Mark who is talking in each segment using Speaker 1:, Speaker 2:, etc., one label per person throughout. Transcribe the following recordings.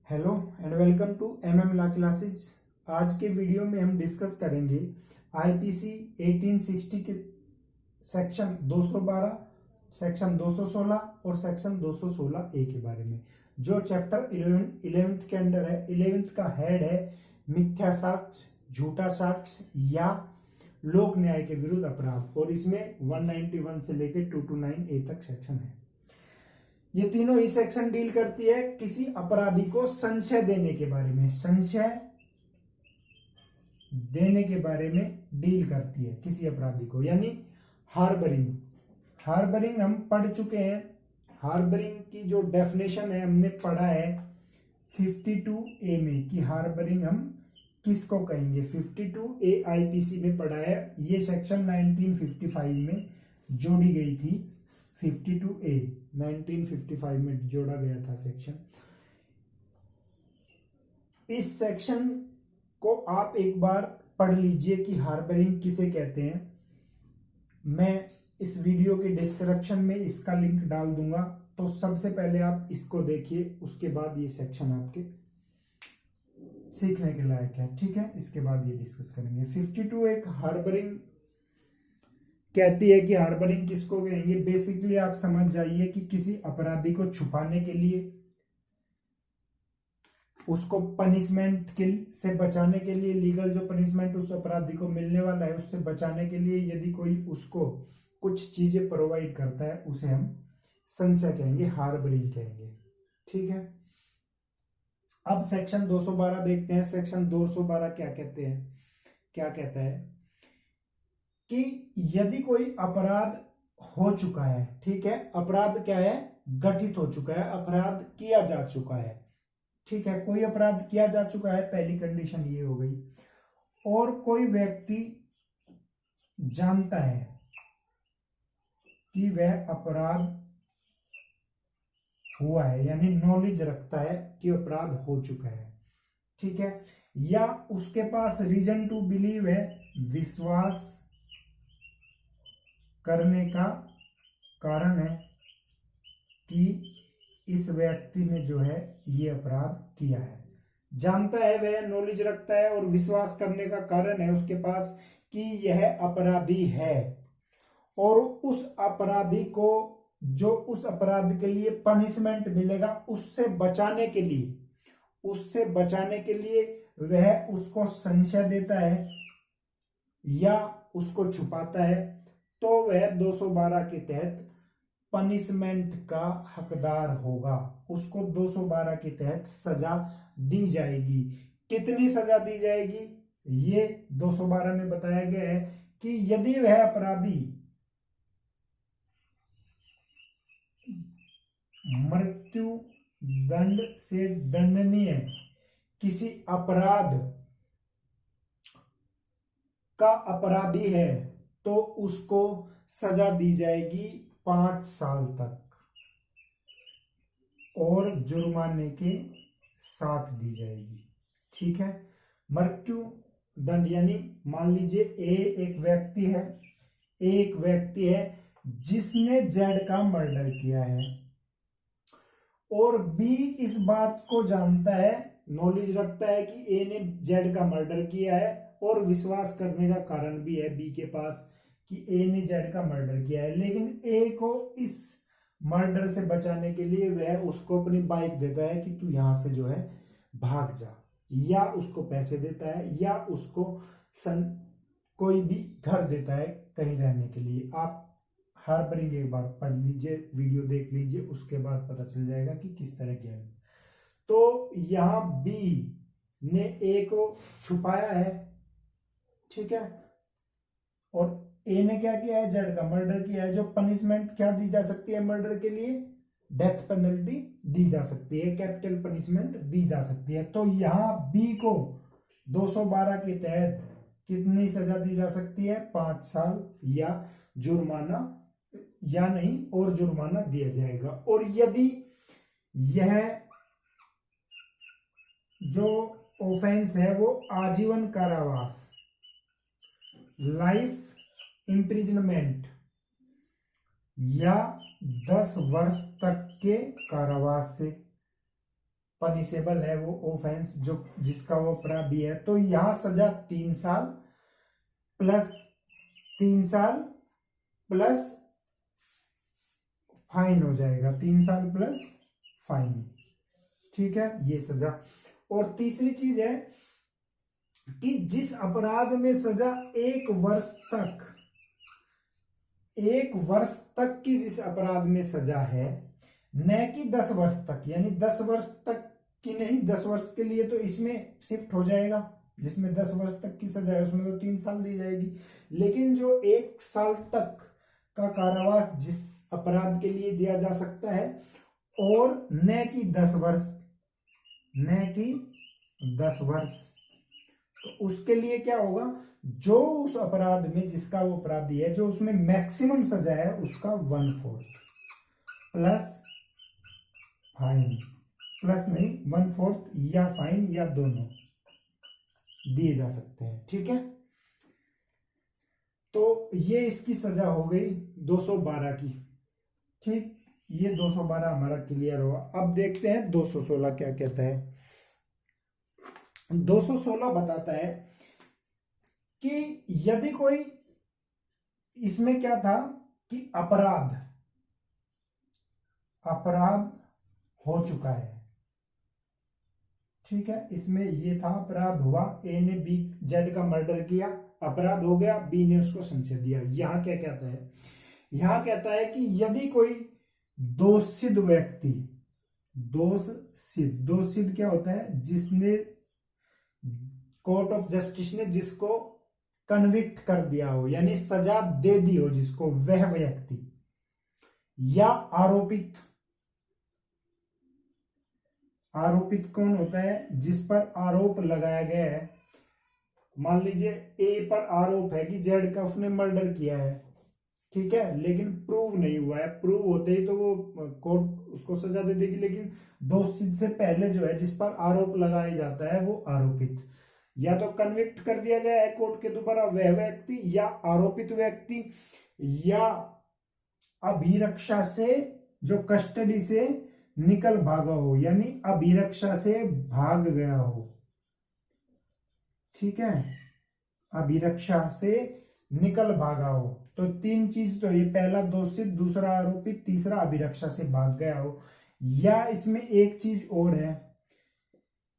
Speaker 1: Hello and welcome to law classes. आज के video में हम डिस्कस करेंगे आईपीसी 1860 के सेक्शन 212, सेक्शन 216 और सेक्शन 216 ए के बारे में। जो चैप्टर 11th के अंडर है, 11th का हेड है मिथ्या साक्ष्य, झूठा साक्ष्य या लोक न्याय के विरुद्ध अपराध, और इसमें 191 से लेकर 229 ए तक सेक्शन है। ये तीनों ही सेक्शन डील करती है किसी अपराधी को संशय देने के बारे में, संशय देने के बारे में डील करती है किसी अपराधी को, यानी हार्बरिंग। हार्बरिंग हम पढ़ चुके हैं। हार्बरिंग की जो डेफिनेशन है हमने पढ़ा है 52A में कि हार्बरिंग हम किसको कहेंगे। 52A आईपीसी में पढ़ा है। ये सेक्शन 1955 में जोड़ी गई थी। 52A 1955 में जोड़ा गया था सेक्शन। इस सेक्शन को आप एक बार पढ़ लीजिए कि हार्बरिंग किसे कहते हैं। मैं इस वीडियो के डिस्क्रिप्शन में इसका लिंक डाल दूंगा, तो सबसे पहले आप इसको देखिए, उसके बाद ये सेक्शन आपके सीखने के लायक है। ठीक है, इसके बाद ये डिस्कस करेंगे। 52 एक हार्बरिंग कहती है कि हार्बरिंग किसको कहेंगे। बेसिकली आप समझ जाइए कि किसी अपराधी को छुपाने के लिए, उसको पनिशमेंट के से बचाने के लिए, लीगल जो पनिशमेंट उस अपराधी को मिलने वाला है उससे बचाने के लिए यदि कोई उसको कुछ चीजें प्रोवाइड करता है, उसे हम संशय कहेंगे, हार्बरिंग कहेंगे। ठीक है, अब सेक्शन 212 देखते हैं। सेक्शन 212 क्या कहते हैं, क्या कहता है कि यदि कोई अपराध हो चुका है, ठीक है, अपराध क्या है, गठित हो चुका है, अपराध किया जा चुका है, ठीक है, कोई अपराध किया जा चुका है, पहली कंडीशन ये हो गई। और कोई व्यक्ति जानता है कि वह अपराध हुआ है, यानी नॉलेज रखता है कि अपराध हो चुका है, ठीक है, या उसके पास रीजन टू बिलीव है, विश्वास करने का कारण है कि इस व्यक्ति ने जो है ये अपराध किया है। जानता है, वह नॉलेज रखता है और विश्वास करने का कारण है उसके पास कि यह अपराधी है, और उस अपराधी को जो उस अपराध के लिए पनिशमेंट मिलेगा उससे बचाने के लिए, उससे बचाने के लिए वह उसको संशय देता है या उसको छुपाता है, तो वह 212 के तहत पनिशमेंट का हकदार होगा। उसको 212 के तहत सजा दी जाएगी। कितनी सजा दी जाएगी ये 212 में बताया गया है कि यदि वह अपराधी मृत्यु दंड से दंडनीय किसी अपराध का अपराधी है तो उसको सजा दी जाएगी 5 साल तक, और जुर्माने के साथ दी जाएगी। ठीक है, मृत्यु दंड यानी मान लीजिए एक व्यक्ति है जिसने जेड का मर्डर किया है, और बी इस बात को जानता है, नॉलेज रखता है कि ए ने जेड का मर्डर किया है, और विश्वास करने का कारण भी है बी के पास कि ए ने जेड का मर्डर किया है, लेकिन ए को इस मर्डर से बचाने के लिए वह उसको अपनी बाइक देता है कि तू यहां से जो है भाग जा, या उसको पैसे देता है, या उसको कोई भी घर देता है कहीं रहने के लिए। आप हार्बरिंग एक बार पढ़ लीजिए, वीडियो देख लीजिए, उसके बाद पता चल जाएगा कि किस तरह किया है। तो यहां बी ने ए को छुपाया है, ठीक है, और ए ने क्या किया है, जेड का मर्डर किया है। जो पनिशमेंट क्या दी जा सकती है मर्डर के लिए, डेथ पेनल्टी दी जा सकती है, कैपिटल पनिशमेंट दी जा सकती है। तो यहां बी को 212 के तहत कितनी सजा दी जा सकती है, 5 साल या जुर्माना, या नहीं और जुर्माना दिया जाएगा। और यदि यह जो ऑफेंस है वो आजीवन कारावास, लाइफ इंप्रिजनमेंट या 10 वर्ष तक के कारावास से पनिशेबल है वो ऑफेंस जो जिसका वो अपराधी है, तो यहां सजा 3 साल प्लस 3 साल प्लस फाइन हो जाएगा, 3 साल प्लस फाइन। ठीक है, ये सजा। और तीसरी चीज है कि जिस अपराध में सजा 1 वर्ष तक, 1 वर्ष तक की जिस अपराध में सजा है, न कि 10 वर्ष तक, यानी 10 वर्ष तक की नहीं, 10 वर्ष के लिए तो इसमें शिफ्ट हो जाएगा, जिसमें 10 वर्ष तक की सजा है उसमें तो 3 साल दी जाएगी। लेकिन जो 1 साल तक का कारावास जिस अपराध के लिए दिया जा सकता है, और न कि 10 वर्ष, न कि 10 वर्ष, तो उसके लिए क्या होगा, जो उस अपराध में जिसका वो अपराधी है, जो उसमें मैक्सिमम सजा है उसका 1/4 प्लस फाइन, प्लस नहीं 1/4 या फाइन या दोनों दिए जा सकते हैं। ठीक है, तो ये इसकी सजा हो गई 212 की। ठीक, ये 212 हमारा क्लियर होगा। अब देखते हैं 216 क्या कहता है। 216 बताता है कि यदि कोई, इसमें क्या था कि अपराध हो चुका है। ठीक है, इसमें ये था अपराध हुआ, ए ने बी जेड का मर्डर किया, अपराध हो गया, बी ने उसको संशय दिया। यहां क्या कहता है, यहां कहता है कि यदि कोई दोषित व्यक्ति, दोषित क्या होता है, जिसने कोर्ट ऑफ जस्टिस ने जिसको कन्विक्ट कर दिया हो, यानी सजा दे दी हो जिसको, वह व्यक्ति, या आरोपित, आरोपित कौन होता है, जिस पर आरोप लगाया गया है। मान लीजिए ए पर आरोप है कि जेड का उसने मर्डर किया है, ठीक है, लेकिन प्रूव नहीं हुआ है, प्रूव होते ही तो वो कोर्ट उसको सजा दे देगी। लेकिन दोषी से पहले जो है जिस पर आरोप लगाया जाता है वो आरोपित, या तो कन्विक्ट कर दिया गया है कोर्ट के द्वारा वह व्यक्ति, या आरोपित व्यक्ति, या अभिरक्षा से जो कस्टडी से निकल भागा हो, यानी अभिरक्षा से भाग गया हो। ठीक है, अभिरक्षा से निकल भागा हो। तो 3 चीज तो ये, पहला दोषित, दूसरा आरोपित, तीसरा अभिरक्षा से भाग गया हो। या इसमें एक चीज और है,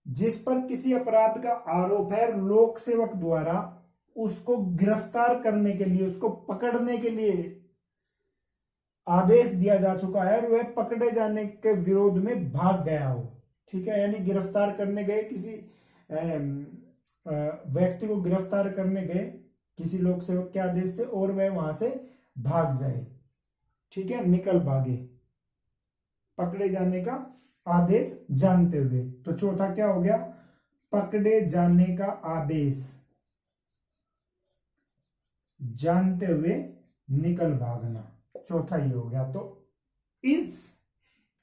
Speaker 1: जिस पर किसी अपराध का आरोप है, लोक सेवक द्वारा उसको गिरफ्तार करने के लिए, उसको पकड़ने के लिए आदेश दिया जा चुका है, और वह पकड़े जाने के विरोध में भाग गया हो। ठीक है, यानी गिरफ्तार करने गए, किसी व्यक्ति को गिरफ्तार करने गए किसी लोक सेवक के आदेश से, और वह वहां से भाग जाए। ठीक है, निकल भागे, पकड़े जाने का आदेश जानते हुए। तो चौथा क्या हो गया, पकड़े जाने का आदेश जानते हुए निकल भागना, चौथा ही हो गया। तो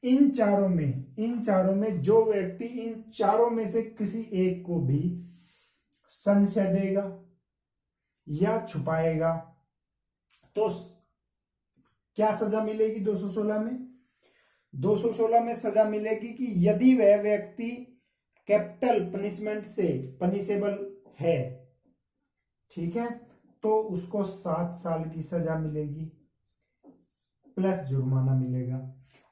Speaker 1: इन चारों में जो व्यक्ति इन चारों में से किसी एक को भी संशय देगा या छुपाएगा, तो क्या सजा मिलेगी 216 में? 216 में सजा मिलेगी कि यदि वह व्यक्ति कैपिटल पनिशमेंट से पनिशेबल है, ठीक है, तो उसको 7 साल की सजा मिलेगी प्लस जुर्माना मिलेगा।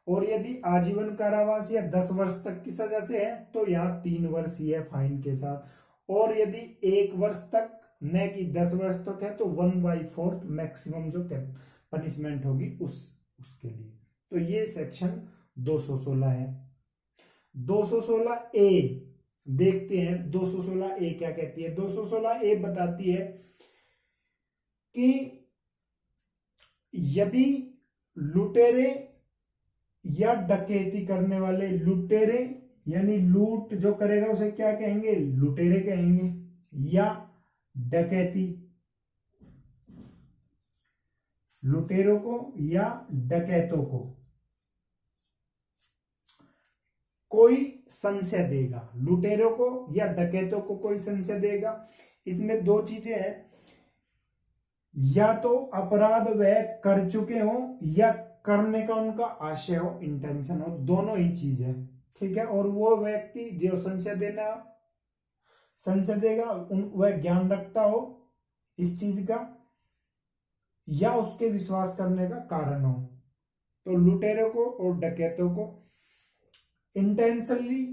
Speaker 1: और यदि आजीवन कारावास या 10 वर्ष तक की सजा से है तो यहाँ 3 वर्ष ही है फाइन के साथ। और यदि 1 वर्ष तक न कि 10 वर्ष तक है तो 1/4 मैक्सिमम जो पनिशमेंट होगी उसके लिए। तो ये सेक्शन 216 है। 216 ए देखते हैं, 216 ए क्या कहती है। 216 ए बताती है कि यदि लुटेरे या डकैती करने वाले, लुटेरे यानी लूट जो करेगा उसे क्या कहेंगे, लुटेरे कहेंगे, या डकैती, लुटेरों को या डकैतों को कोई संशय देगा, लुटेरों को या डकैतों को कोई संशय देगा। इसमें 2 चीजें हैं, या तो अपराध वह कर चुके हो या करने का उनका आशय हो, इंटेंशन हो, दोनों ही चीज है। ठीक है, और वो व्यक्ति जो संशय देगा वह ज्ञान रखता हो इस चीज का या उसके विश्वास करने का कारण हो। तो लुटेरों को और डकैतों को इंटेंशनली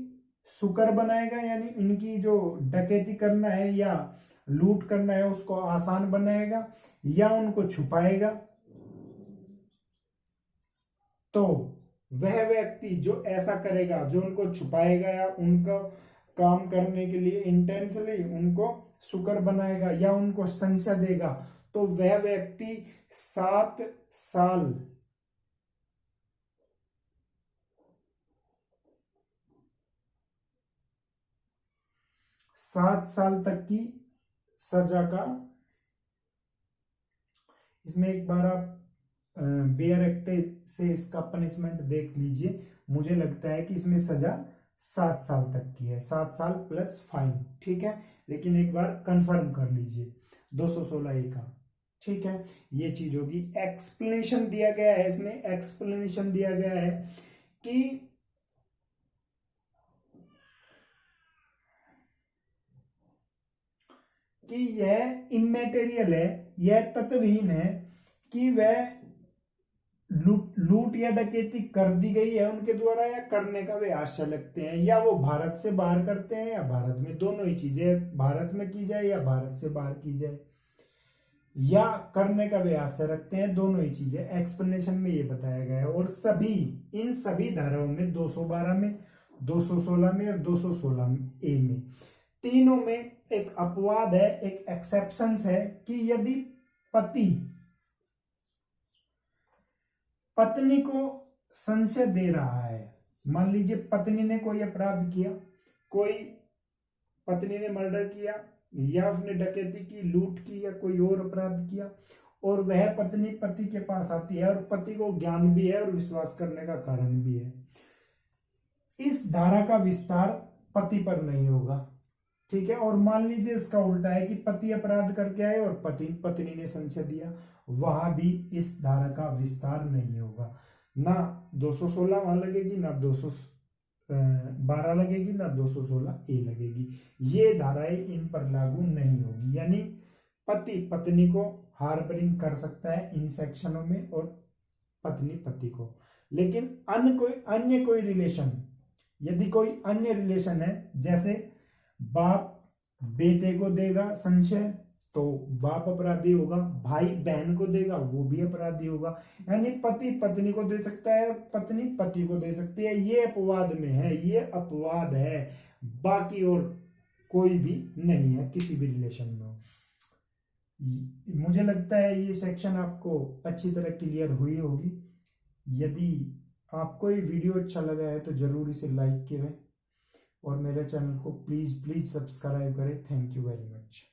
Speaker 1: सुकर बनाएगा, यानी इनकी जो डकैती करना है या लूट करना है उसको आसान बनाएगा, या उनको छुपाएगा। तो वह व्यक्ति जो ऐसा करेगा, जो उनको छुपाएगा या उनको काम करने के लिए इंटेंशनली उनको सुकर बनाएगा या उनको संशय देगा, तो वह व्यक्ति 7 साल तक की सजा का, इसमें एक बार आप बेयर एक्ट से इसका पनिशमेंट देख लीजिए। मुझे लगता है कि इसमें सजा 7 साल तक की है, 7 साल प्लस फाइन, ठीक है। लेकिन एक बार कंफर्म कर लीजिए 216A का, ठीक है। ये चीज होगी। एक्सप्लेनेशन दिया गया है, इसमें एक्सप्लेनेशन दिया गया है कि यह इमेटेरियल है, यह तत्वहीन है कि वह लूट या डकैती कर दी गई है उनके द्वारा या करने का वे आशा लगते हैं, या वो भारत से बाहर करते हैं या भारत में, दोनों ही चीजें, भारत में की जाए या भारत से बाहर की जाए, या करने का वे आशा रखते हैं, दोनों ही चीजें एक्सप्लेनेशन में ये बताया गया है। और इन सभी धाराओं में 212 में, 216 में और 216A में, तीनों में एक अपवाद है, एक एक्सेप्शंस है कि यदि पति पत्नी को संशय दे रहा है, मान लीजिए पत्नी ने कोई अपराध किया, कोई पत्नी ने मर्डर किया या उसने डकैती की, लूट की या कोई और अपराध किया, और वह पत्नी पति के पास आती है और पति को ज्ञान भी है और विश्वास करने का कारण भी है, इस धारा का विस्तार पति पर नहीं होगा, ठीक है। और मान लीजिए इसका उल्टा है कि पति अपराध करके आए और पत्नी ने संशय दिया, वहां भी इस धारा का विस्तार नहीं होगा, ना 216 वहां लगेगी, ना 212 लगेगी, ना 216A लगेगी। ये धाराएं इन पर लागू नहीं होगी, यानी पति पत्नी को हार्बरिंग कर सकता है इन सेक्शनों में और पत्नी पति को, लेकिन अन्य कोई रिलेशन, यदि कोई अन्य रिलेशन है, जैसे बाप बेटे को देगा संशय तो बाप अपराधी होगा, भाई बहन को देगा वो भी अपराधी होगा, यानी पति पत्नी को दे सकता है, पत्नी पति को दे सकती है। ये अपवाद में है, ये अपवाद है, बाकी और कोई भी नहीं है किसी भी रिलेशन में। मुझे लगता है ये सेक्शन आपको अच्छी तरह क्लियर हुई होगी। यदि आपको ये वीडियो अच्छा लगा है तो जरूर इसे लाइक करें और मेरे चैनल को प्लीज सब्सक्राइब करें। Thank you very much.